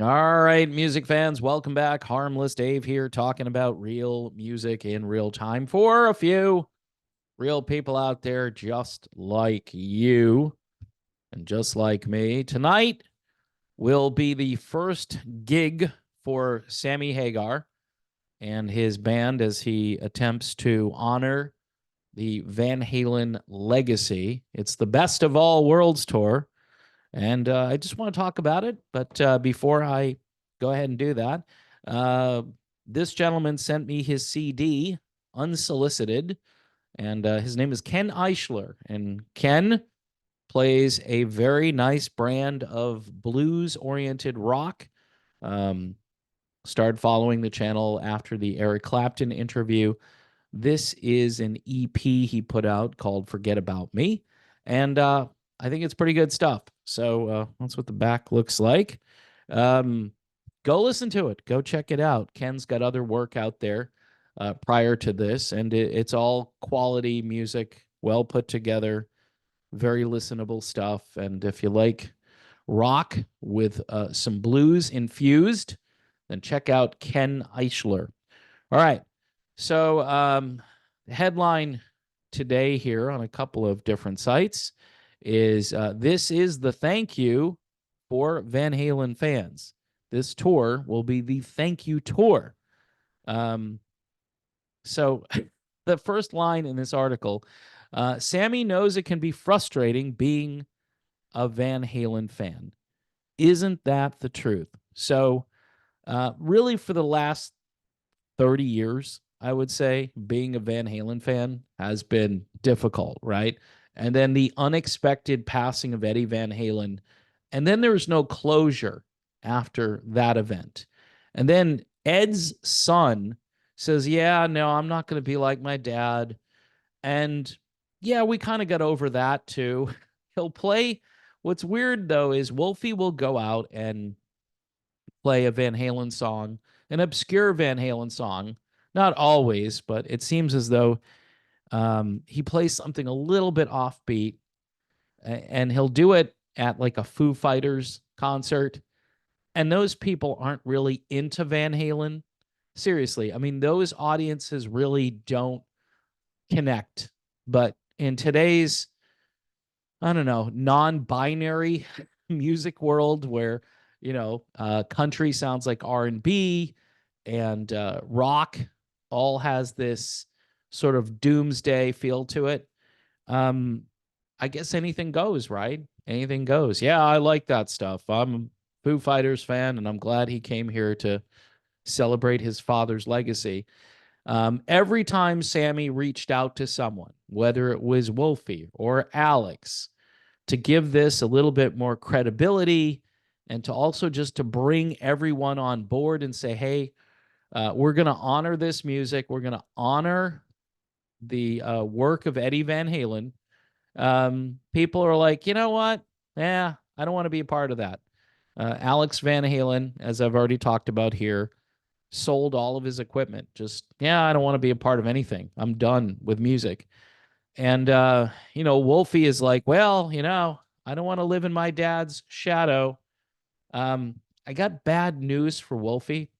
All right, music fans, welcome back. Harmless Dave here, talking about real music in real time for a few real people out there just like you and just like me. Tonight will be the first gig for Sammy Hagar and his band as he attempts to honor the Van Halen legacy. It's the Best of All Worlds tour. And I just want to talk about it. But before I go ahead and do that, uh, this gentleman sent me his CD unsolicited, and his name is Ken Eisher. And Ken plays a very nice brand of blues oriented rock. Um, Started following the channel after the Eric Clapton interview. This is an EP he put out called Forget About Me. And I think it's pretty good stuff. So that's what the back looks like. Um, Go listen to it. Go check it out. Ken's got other work out there prior to this, and it's all quality music, well put together, very listenable stuff. And if you like rock with some blues infused, then check out Ken Eichler. All right. So, the headline today here on a couple of different sites is this is the thank you for Van Halen fans. This tour will be the thank you tour. Um, so, the first line in this article, Sammy knows it can be frustrating being a Van Halen fan. Isn't that the truth? So, really, for the last 30 years, I would say, being a Van Halen fan has been difficult, right? And then the unexpected passing of Eddie Van Halen. And then there was no closure after that event. And then Ed's son says, yeah, no, I'm not going to be like my dad. And yeah, we kind of got over that too. He'll play. What's weird though is Wolfie will go out and play a Van Halen song, an obscure Van Halen song. Not always, but it seems as though he plays something a little bit offbeat, and he'll do it at like a Foo Fighters concert. And those people aren't really into Van Halen. Seriously, I mean, those audiences really don't connect. But in today's, I don't know, non-binary music world where country sounds like R&B and rock all has this sort of doomsday feel to it. Um, I guess anything goes, right? Anything goes. Yeah, I like that stuff. I'm a Foo Fighters fan, and I'm glad he came here to celebrate his father's legacy. Every time Sammy reached out to someone, whether it was Wolfie or Alex, to give this a little bit more credibility and to also just to bring everyone on board and say, hey, we're going to honor this music. We're going to honor the work of Eddie Van Halen. People are like, you know what? Yeah, I don't want to be a part of that. Alex Van Halen, as I've already talked about here, sold all of his equipment. Just, yeah, I don't want to be a part of anything. I'm done with music. And, Wolfie is like, well, I don't want to live in my dad's shadow. I got bad news for Wolfie.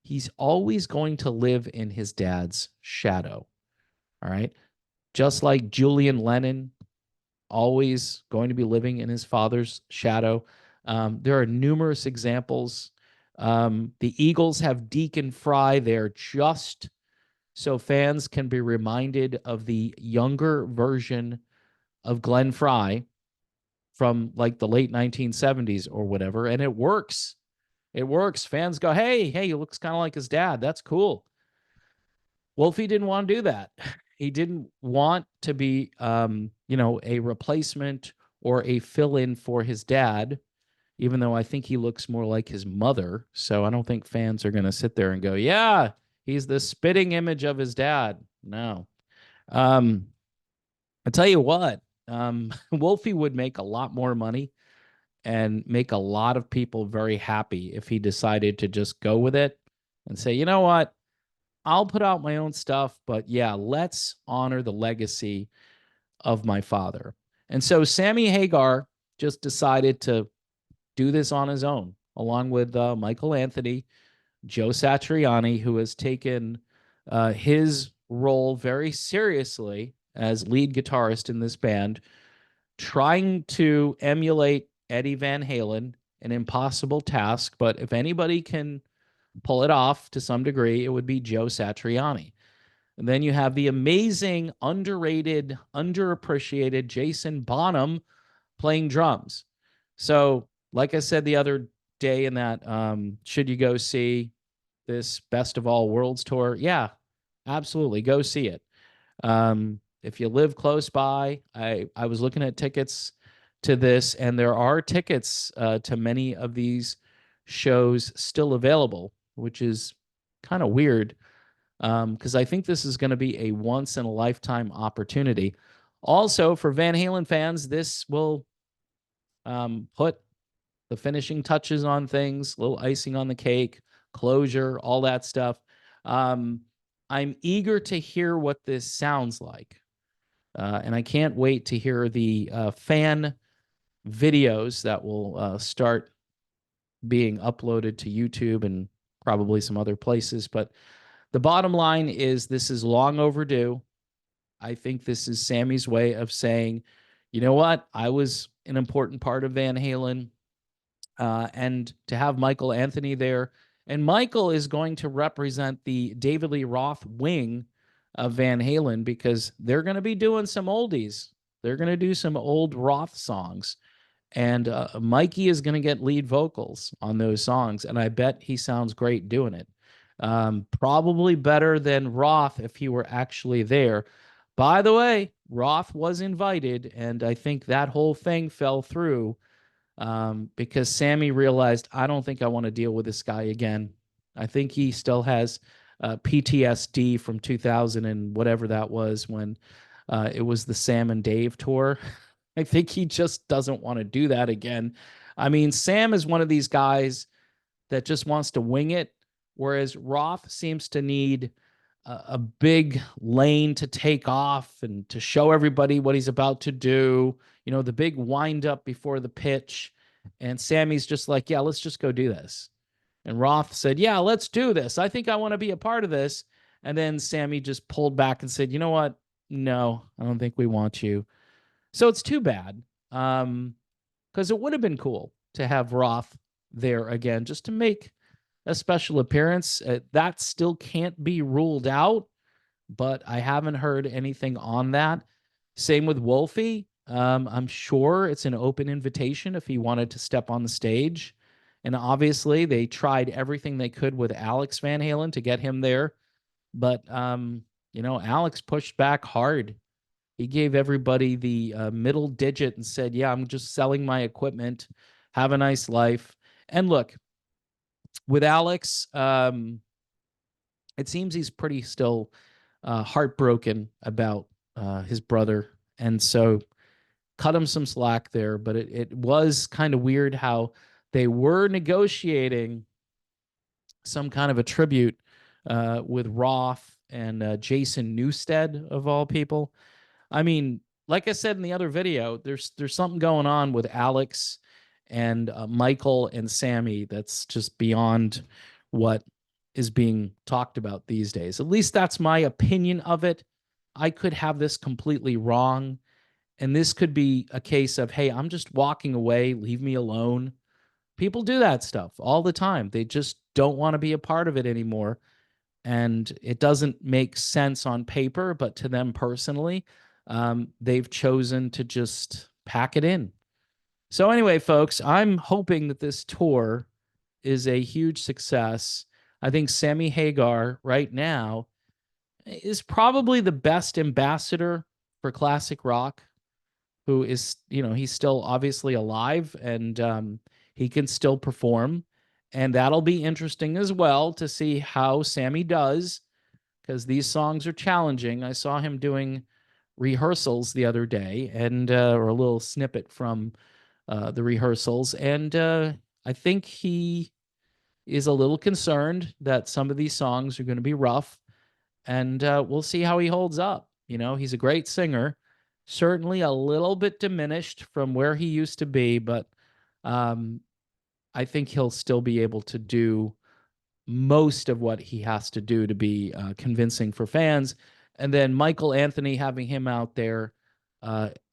He's always going to live in his dad's shadow. All right. Just like Julian Lennon, always going to be living in his father's shadow. There are numerous examples. The Eagles have Deacon Fry there just so fans can be reminded of the younger version of Glenn Fry from like the late 1970s or whatever. And it works. It works. Fans go, hey, he looks kind of like his dad. That's cool. Wolfie didn't want to do that. He didn't want to be, a replacement or a fill-in for his dad, even though I think he looks more like his mother. So I don't think fans are going to sit there and go, yeah, he's the spitting image of his dad. No. I tell you what, Wolfie would make a lot more money and make a lot of people very happy if he decided to just go with it and say, you know what? I'll put out my own stuff, but yeah, let's honor the legacy of my father. And so Sammy Hagar just decided to do this on his own. along with Michael Anthony, Joe Satriani, who has taken his role very seriously as lead guitarist in this band, trying to emulate Eddie Van Halen, an impossible task. But if anybody can pull it off to some degree, it would be Joe Satriani. And then you have the amazing, underrated, underappreciated Jason Bonham playing drums. So, like I said the other day in that, should you go see this Best of All Worlds tour? Yeah, absolutely. Go see it. If you live close by, I was looking at tickets to this, and there are tickets to many of these shows still available, which is kind of weird because I think this is going to be a once in a lifetime opportunity. Also, for Van Halen fans, this will put the finishing touches on things, little icing on the cake, closure, all that stuff. I'm eager to hear what this sounds like. And I can't wait to hear the fan videos that will start being uploaded to YouTube and probably some other places. But the bottom line is this is long overdue. I think this is Sammy's way of saying, you know what? I was an important part of Van Halen. And to have Michael Anthony there. And Michael is going to represent the David Lee Roth wing of Van Halen because they're going to be doing some oldies. They're going to do some old Roth songs. And Mikey is going to get lead vocals on those songs. And I bet he sounds great doing it. Probably better than Roth if he were actually there. By the way, Roth was invited, and I think that whole thing fell through because Sammy realized, I don't think I want to deal with this guy again. I think he still has PTSD from 2000 and whatever that was when it was the Sam and Dave tour. I think he just doesn't want to do that again. I mean, Sam is one of these guys that just wants to wing it, whereas Roth seems to need a big lane to take off and to show everybody what he's about to do. You know, the big wind up before the pitch. And Sammy's just like, yeah, let's just go do this. And Roth said, yeah, let's do this. I think I want to be a part of this. And then Sammy just pulled back and said, you know what? No, I don't think we want you. So it's too bad. Because it would have been cool to have Roth there again, just to make a special appearance. That still can't be ruled out, but I haven't heard anything on that. Same with Wolfie. I'm sure it's an open invitation if he wanted to step on the stage. And obviously, they tried everything they could with Alex Van Halen to get him there. But, Alex pushed back hard. He gave everybody the middle digit and said, yeah, I'm just selling my equipment. Have a nice life. And look, with Alex, it seems he's pretty still heartbroken about his brother. And so cut him some slack there. But it was kind of weird how they were negotiating some kind of a tribute with Roth and Jason Newsted, of all people. I mean, like I said in the other video, there's something going on with Alex and Michael and Sammy that's just beyond what is being talked about these days. At least that's my opinion of it. I could have this completely wrong. And this could be a case of, hey, I'm just walking away, leave me alone. People do that stuff all the time. They just don't want to be a part of it anymore. And it doesn't make sense on paper, but to them personally, they've chosen to just pack it in. So anyway, folks, I'm hoping that this tour is a huge success. I think Sammy Hagar right now is probably the best ambassador for classic rock, who is, he's still obviously alive and he can still perform. And that'll be interesting as well to see how Sammy does, because these songs are challenging. I saw him doing rehearsals the other day and or a little snippet from the rehearsals. And I think he is a little concerned that some of these songs are going to be rough. And we'll see how he holds up. He's a great singer, certainly a little bit diminished from where he used to be, but I think he'll still be able to do most of what he has to do to be convincing for fans. And then Michael Anthony, having him out there.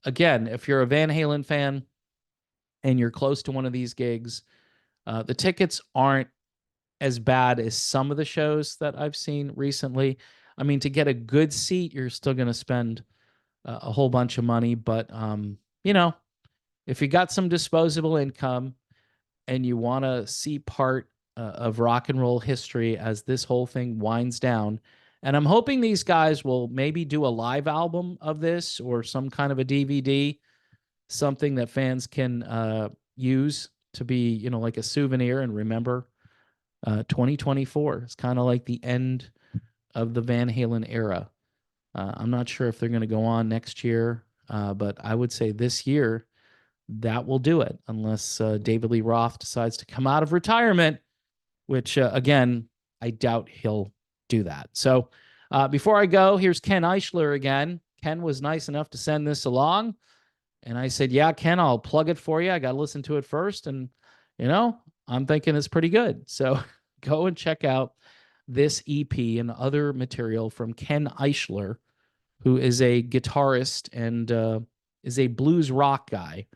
Again, if you're a Van Halen fan and you're close to one of these gigs, the tickets aren't as bad as some of the shows that I've seen recently. I mean, to get a good seat, you're still going to spend a whole bunch of money. But, you know, if you got some disposable income and you want to see part of rock and roll history as this whole thing winds down, and I'm hoping these guys will maybe do a live album of this or some kind of a DVD, something that fans can use to be, you know, like a souvenir and remember 2024. It's kind of like the end of the Van Halen era. I'm not sure if they're going to go on next year, but I would say this year that will do it, unless David Lee Roth decides to come out of retirement, which, again, I doubt he'll do that. So before I go, here's Ken Eisher again. Ken was nice enough to send this along. And I said, yeah, Ken, I'll plug it for you. I got to listen to it first. And, you know, I'm thinking it's pretty good. So go and check out this EP and other material from Ken Eisher, who is a guitarist and is a blues rock guy,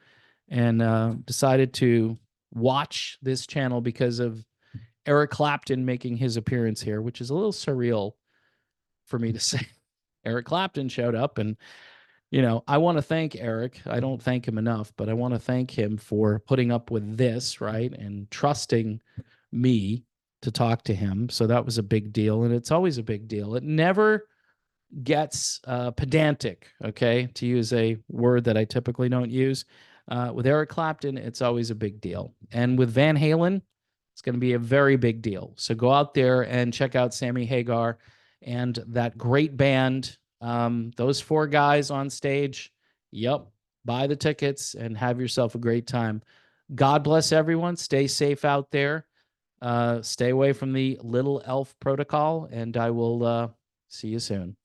and decided to watch this channel because of Eric Clapton making his appearance here, which is a little surreal for me to say. Eric Clapton showed up, and you know, I want to thank Eric. I don't thank him enough, but I want to thank him for putting up with this, right? And trusting me to talk to him. So that was a big deal. And it's always a big deal. It never gets pedantic, okay, to use a word that I typically don't use. With Eric Clapton, it's always a big deal. And with Van Halen, it's going to be a very big deal. So go out there and check out Sammy Hagar and that great band. Those four guys on stage. Yep. Buy the tickets and have yourself a great time. God bless everyone. Stay safe out there. Stay away from the little elf protocol, and I will see you soon.